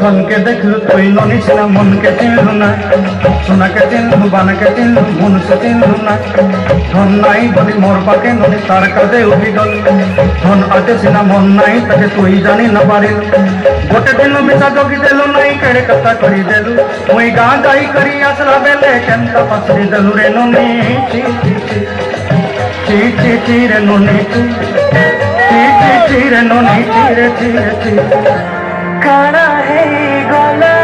धन के देखलु तुई ननिस ना मन के चिन्हलु ना सोना के चिन्हलु बाना के चिन्हलु मन से चिन्हलु ना धन नाई बलि मोर पाके ननि तार काजे उठी गल धन आते सिना मन नाई ताके तुई जानी ना पारिल गोटे दिन बिसा जगी देलु नाई केड़े कथा करी देलु मुई गाँ जाई करी आसला बेले केंता पसरी देलु रे ननि ची ची ची ची ची रे ननि ची ची ची रे ननि ची रे ची ची काना है गला